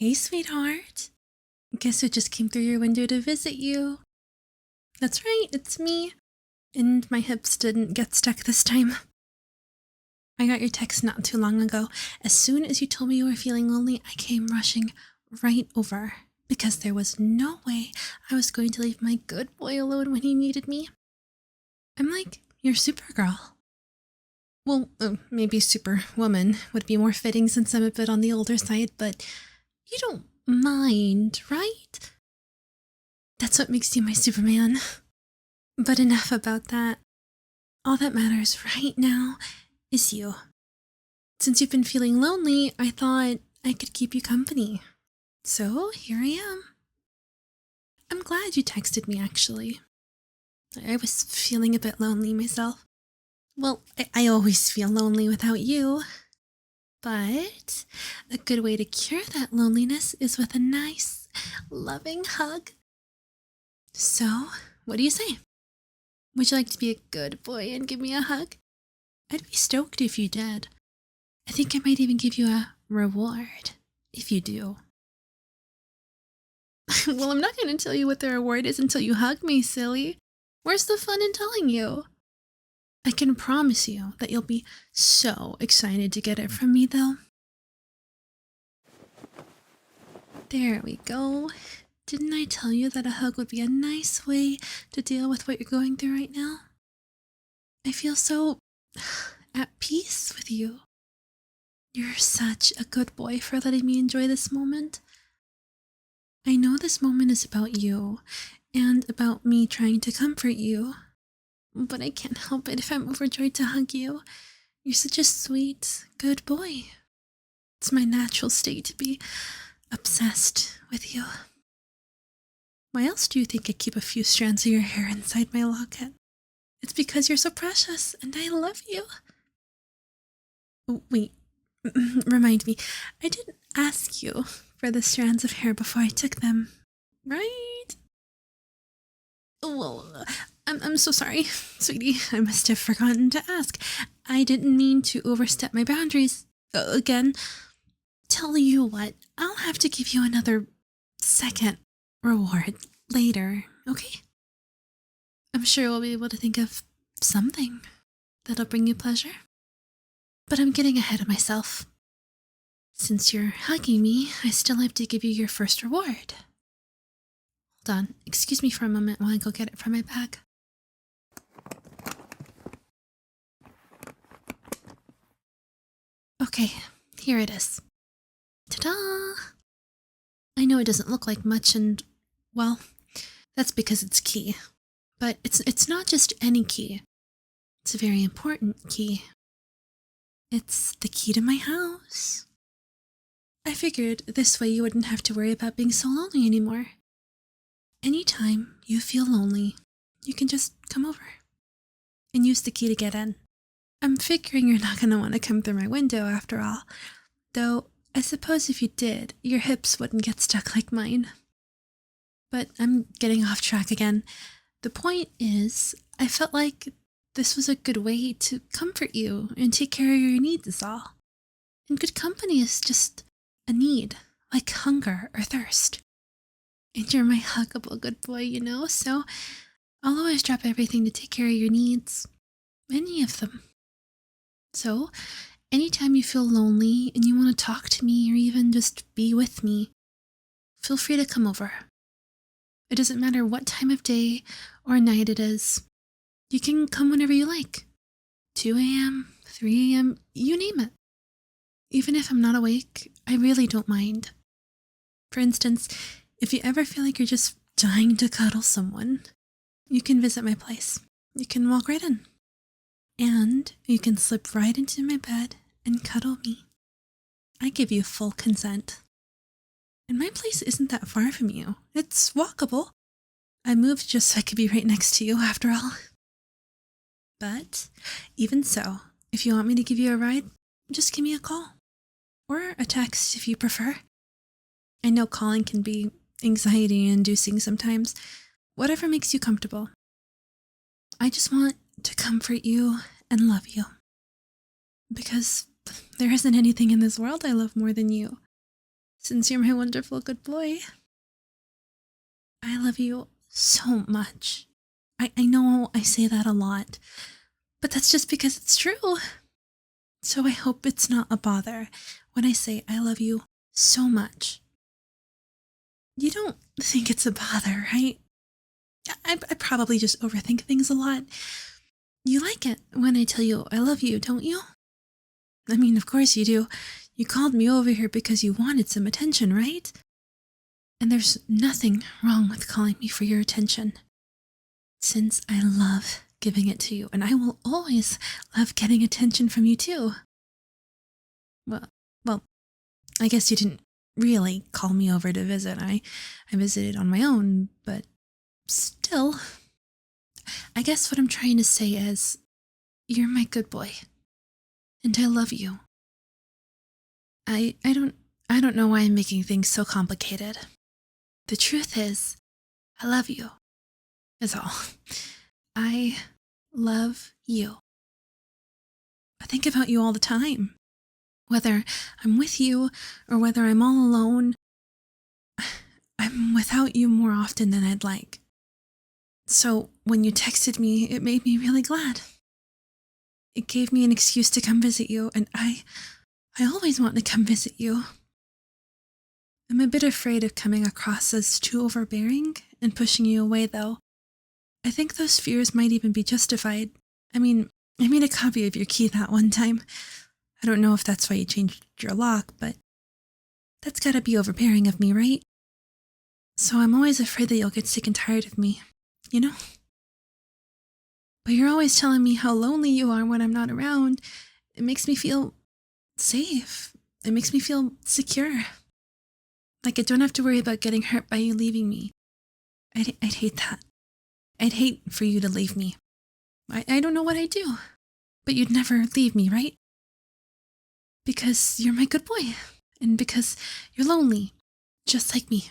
Hey, sweetheart. Guess who just came through your window to visit you? That's right, it's me. And my hips didn't get stuck this time. I got your text not too long ago. As soon as you told me you were feeling lonely, I came rushing right over. Because there was no way I was going to leave my good boy alone when he needed me. I'm like your Supergirl. Well, maybe Superwoman would be more fitting since I'm a bit on the older side, but you don't mind, right? That's what makes you my Superman. But enough about that. All that matters right now is you. Since you've been feeling lonely, I thought I could keep you company. So here I am. I'm glad you texted me, actually. I was feeling a bit lonely myself. Well, I always feel lonely without you. But a good way to cure that loneliness is with a nice, loving hug. So, what do you say? Would you like to be a good boy and give me a hug? I'd be stoked if you did. I think I might even give you a reward if you do. Well, I'm not going to tell you what the reward is until you hug me, silly. Where's the fun in telling you? I can promise you that you'll be so excited to get it from me, though. There we go. Didn't I tell you that a hug would be a nice way to deal with what you're going through right now? I feel so at peace with you. You're such a good boy for letting me enjoy this moment. I know this moment is about you and about me trying to comfort you, but I can't help it if I'm overjoyed to hug you. You're such a sweet, good boy. It's my natural state to be obsessed with you. Why else do you think I keep a few strands of your hair inside my locket? It's because you're so precious and I love you. Wait, remind me, I didn't ask you for the strands of hair before I took them, right? Well, I'm so sorry, sweetie. I must have forgotten to ask. I didn't mean to overstep my boundaries again. Tell you what, I'll have to give you another second reward later, okay? I'm sure we'll be able to think of something that'll bring you pleasure. But I'm getting ahead of myself. Since you're hugging me, I still have to give you your first reward. Hold on, excuse me for a moment while I go get it from my bag. Okay, here it is. Ta-da! I know it doesn't look like much and, well, that's because it's key. But it's not just any key. It's a very important key. It's the key to my house. I figured this way you wouldn't have to worry about being so lonely anymore. Anytime you feel lonely, you can just come over and use the key to get in. I'm figuring you're not going to want to come through my window after all, though I suppose if you did, your hips wouldn't get stuck like mine. But I'm getting off track again. The point is, I felt like this was a good way to comfort you and take care of your needs is all. And good company is just a need, like hunger or thirst. And you're my huggable good boy, you know, so I'll always drop everything to take care of your needs. Any of them. So, anytime you feel lonely and you want to talk to me or even just be with me, feel free to come over. It doesn't matter what time of day or night it is. You can come whenever you like. 2 a.m., 3 a.m., you name it. Even if I'm not awake, I really don't mind. For instance, if you ever feel like you're just dying to cuddle someone, you can visit my place. You can walk right in. And you can slip right into my bed and cuddle me. I give you full consent. And my place isn't that far from you. It's walkable. I moved just so I could be right next to you after all. But even so, if you want me to give you a ride, just give me a call. Or a text if you prefer. I know calling can be anxiety-inducing sometimes. Whatever makes you comfortable. I just want to comfort you and love you. Because there isn't anything in this world I love more than you. since you're my wonderful good boy. I love you so much. I know I say that a lot, but that's just because it's true. So I hope it's not a bother when I say I love you so much. You don't think it's a bother, right? I probably just overthink things a lot. You like it when I tell you I love you, don't you? I mean, of course you do. You called me over here because you wanted some attention, right? And there's nothing wrong with calling me for your attention, since I love giving it to you, and I will always love getting attention from you too. Well, I guess you didn't really call me over to visit. I visited on my own, but still, I guess what I'm trying to say is, you're my good boy, and I love you. I don't know why I'm making things so complicated. The truth is, I love you, is all. I love you. I think about you all the time. Whether I'm with you or whether I'm all alone, I'm without you more often than I'd like. So when you texted me, it made me really glad. It gave me an excuse to come visit you, and I always want to come visit you. I'm a bit afraid of coming across as too overbearing and pushing you away, though. I think those fears might even be justified. I mean, I made a copy of your key that one time. I don't know if that's why you changed your lock, but that's gotta be overbearing of me, right? So I'm always afraid that you'll get sick and tired of me, you know? But you're always telling me how lonely you are when I'm not around. It makes me feel safe. It makes me feel secure. Like I don't have to worry about getting hurt by you leaving me. I'd hate that. I'd hate for you to leave me. I don't know what I'd do. But you'd never leave me, right? Because you're my good boy. And because you're lonely. Just like me.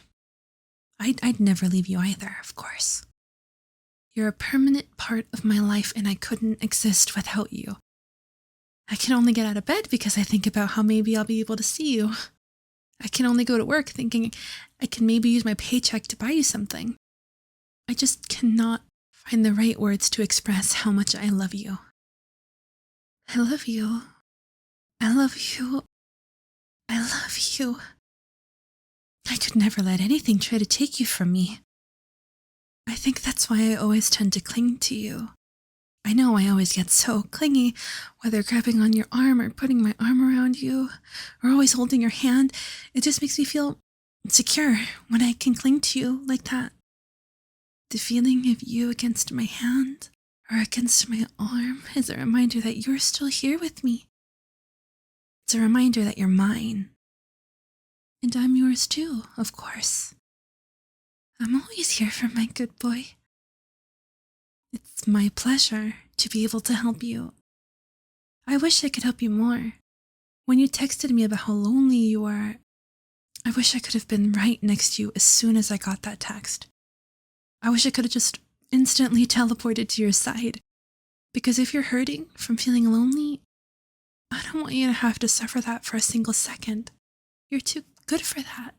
I'd never leave you either, of course. You're a permanent part of my life, and I couldn't exist without you. I can only get out of bed because I think about how maybe I'll be able to see you. I can only go to work thinking I can maybe use my paycheck to buy you something. I just cannot find the right words to express how much I love you. I love you. I love you. I love you. I could never let anything try to take you from me. I think that's why I always tend to cling to you. I know I always get so clingy, whether grabbing on your arm or putting my arm around you, or always holding your hand. It just makes me feel secure when I can cling to you like that. The feeling of you against my hand or against my arm is a reminder that you're still here with me. It's a reminder that you're mine. And I'm yours too, of course. I'm always here for my good boy. It's my pleasure to be able to help you. I wish I could help you more. When you texted me about how lonely you are, I wish I could have been right next to you as soon as I got that text. I wish I could have just instantly teleported to your side. Because if you're hurting from feeling lonely, I don't want you to have to suffer that for a single second. You're too good for that.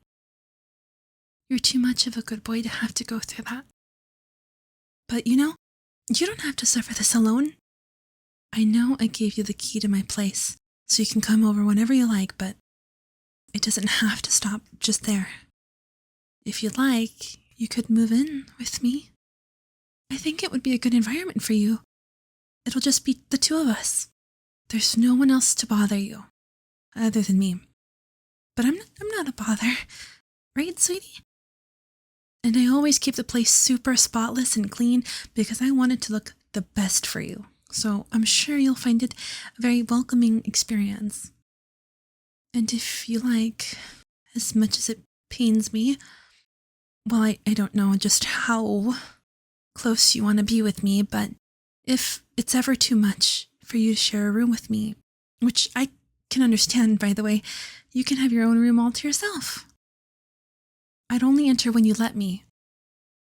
You're too much of a good boy to have to go through that. But you know, you don't have to suffer this alone. I know I gave you the key to my place, so you can come over whenever you like, but it doesn't have to stop just there. If you'd like, you could move in with me. I think it would be a good environment for you. It'll just be the two of us. There's no one else to bother you, other than me. But I'm not a bother, right, sweetie? And I always keep the place super spotless and clean because I want it to look the best for you. So I'm sure you'll find it a very welcoming experience. And if you like, as much as it pains me, well, I don't know just how close you want to be with me, but if it's ever too much for you to share a room with me, which I can understand, by the way, you can have your own room all to yourself. I'd only enter when you let me.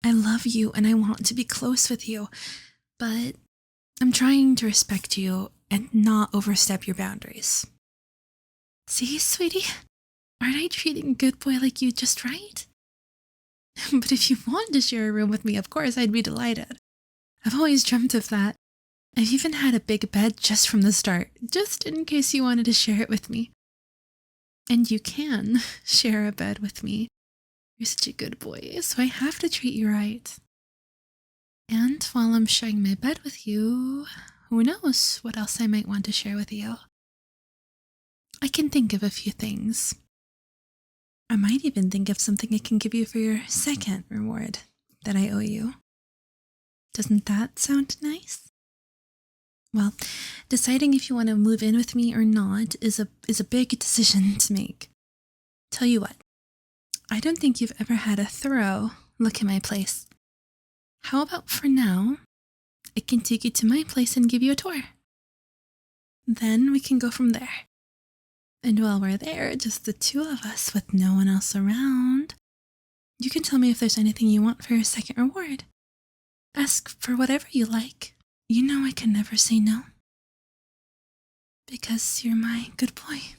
I love you and I want to be close with you, but I'm trying to respect you and not overstep your boundaries. See, sweetie? Aren't I treating a good boy like you just right? But if you want to share a room with me, of course, I'd be delighted. I've always dreamt of that. I've even had a big bed just from the start, just in case you wanted to share it with me. And you can share a bed with me. You're such a good boy, so I have to treat you right. And while I'm sharing my bed with you, who knows what else I might want to share with you? I can think of a few things. I might even think of something I can give you for your second reward that I owe you. Doesn't that sound nice? Well, deciding if you want to move in with me or not is a big decision to make. Tell you what, I don't think you've ever had a thorough look at my place. How about for now, I can take you to my place and give you a tour. Then we can go from there. And while we're there, just the two of us with no one else around, you can tell me if there's anything you want for your second reward. Ask for whatever you like. You know I can never say no. Because you're my good boy.